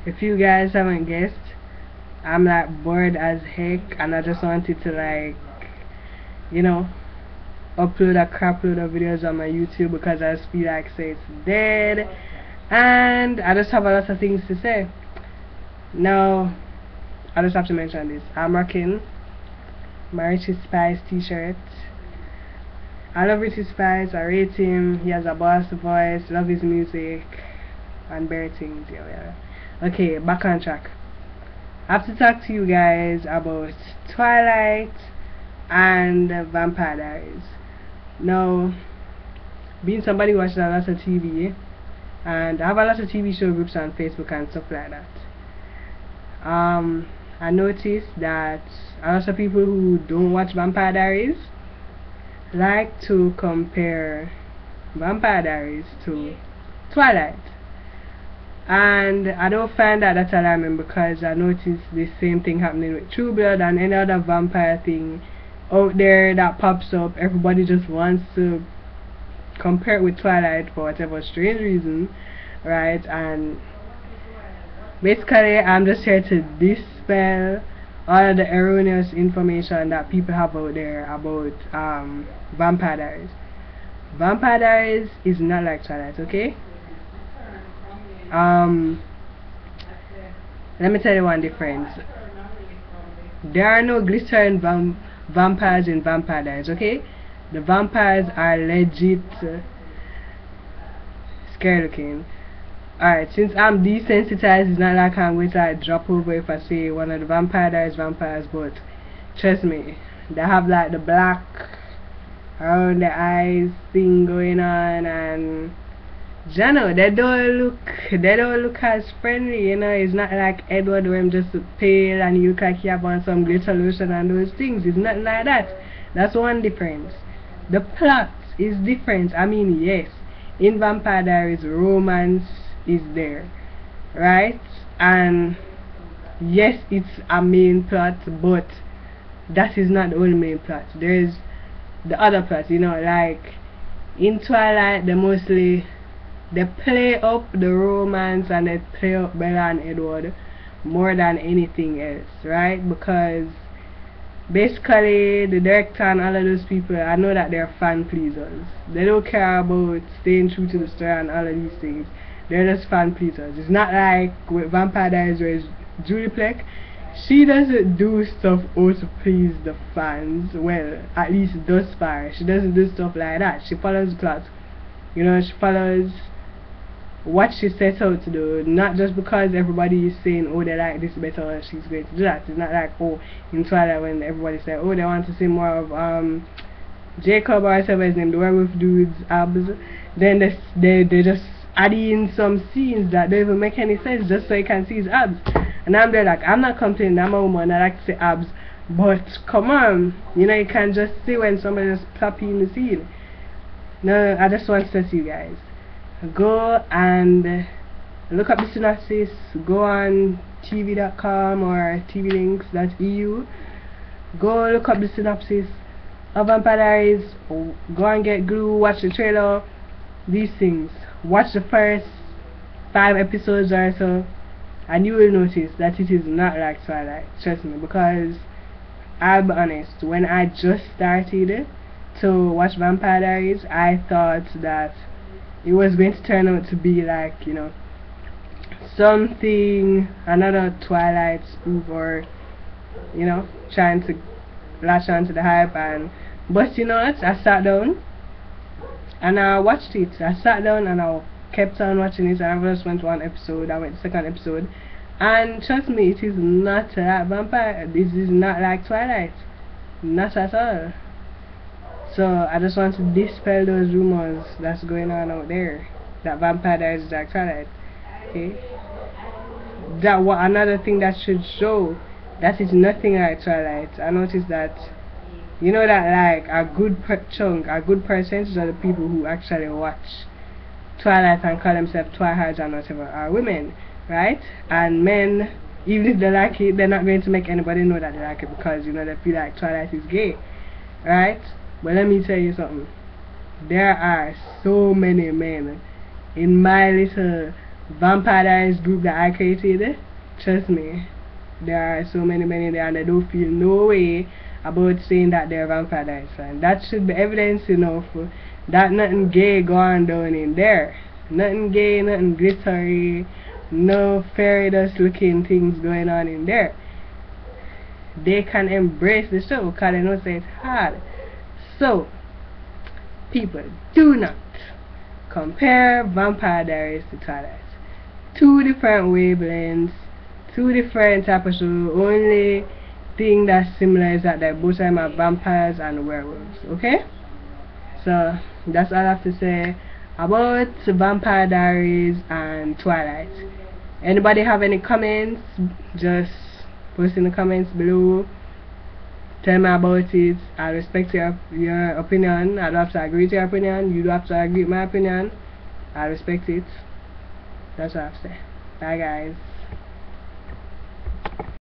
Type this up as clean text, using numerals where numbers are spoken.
If you guys haven't guessed, I'm like bored as heck, and I just wanted to, like, you know, upload a crap load of videos on my YouTube because I just feel like say it's dead, and I just have a lot of things to say. Now, I just have to mention this. I'm rocking my Richie Spice t-shirt. I love Richie Spice, I rate him, he has a boss voice, love his music, and better things, yeah. Okay, back on track. I have to talk to you guys about Twilight and Vampire Diaries. Now, being somebody who watches a lot of TV, and I have a lot of TV show groups on Facebook and stuff like that, I noticed that a lot of people who don't watch Vampire Diaries like to compare Vampire Diaries to Twilight, and I don't find that that's alarming because I noticed the same thing happening with True Blood and any other vampire thing out there that pops up. Everybody just wants to compare it with Twilight for whatever strange reason, right? And basically I'm just here to dispel all of the erroneous information that people have out there about Vampire Diaries. Vampire Diaries is not like Twilight, okay? Let me tell you one difference. There are no glittering vampires in Vampire Diaries, okay? The vampires are legit scary looking. Alright, since I'm desensitized, it's not like I'm going to drop over if I say one of the Vampire Diaries vampires, but trust me, they have like the black around the eyes thing going on, and you know, they don't look as friendly, you know. It's not like Edward where I'm just pale and you look like you have on some glitter lotion and those things. It's not like that. That's one difference. The plot is different. I mean, yes, in Vampire Diaries romance is there, right? And yes, it's a main plot, but that is not the only main plot. There's the other plot, you know, like in Twilight they play up the romance and they play up Bella and Edward more than anything else, right? Because basically the director and all of those people, I know that they're fan pleasers. They don't care about staying true to the story and all of these things. They're just fan pleasers. It's not like with Vampire Diaries where it's Julie Plec. She doesn't do stuff to please the fans. Well, at least thus far. She doesn't do stuff like that. She follows the plot. You know, she follows what she sets out to do, not just because everybody is saying, oh, they like this better, she's going to do that. It's not like, oh, in Twilight when everybody said, oh, they want to see more of Jacob or whatever his name, the werewolf dude's abs, then they just add in some scenes that don't even make any sense just so you can see his abs. And I'm there like, I'm not complaining, I'm a woman, I like to see abs, but come on, you know, you can just see when somebody just plop you in the scene. No, I just want to tell you guys, go and look up the synopsis, go on tv.com or tvlinks.eu, go look up the synopsis of Vampire Diaries, go and get glue, watch the trailer, these things, watch the first 5 episodes or so, and you will notice that it is not like Twilight, trust me, because I'll be honest, when I just started to watch Vampire Diaries, I thought that it was going to turn out to be like, you know, something, another Twilight spoof, or, you know, trying to latch onto the hype. And but you know what, I sat down and I watched it. I sat down and I kept on watching it, and I just went one episode, I went to the second episode, and trust me, it is not like Vampire, this is not like Twilight, not at all. So I just want to dispel those rumors that's going on out there that Vampire Diaries is like Twilight. Okay, that another thing that should show that is nothing like Twilight. I noticed that, you know, that like a good percentage of the people who actually watch Twilight and call themselves twi-hards and whatever are women, right? And men, even if they like it, they're not going to make anybody know that they like it because, you know, they feel like Twilight is gay, right? But let me tell you something, there are so many men in my little Vampire Diaries group that I created, trust me, there are so many there, and I don't feel no way about saying that they're Vampire Diaries fan. That should be evidence enough that nothing gay going down in there. Nothing gay, nothing glittery, no fairy dust looking things going on in there. They can embrace the show because they know it's hard. So, people, do not compare Vampire Diaries to Twilight. Two different wavelengths, two different type of show. Only thing that's similar is that they both are vampires and werewolves. Okay? So that's all I have to say about Vampire Diaries and Twilight. Anybody have any comments? Just post in the comments below. Tell me about it. I respect your opinion. I don't have to agree with your opinion. You don't have to agree with my opinion. I respect it. That's what I have to say. Bye guys.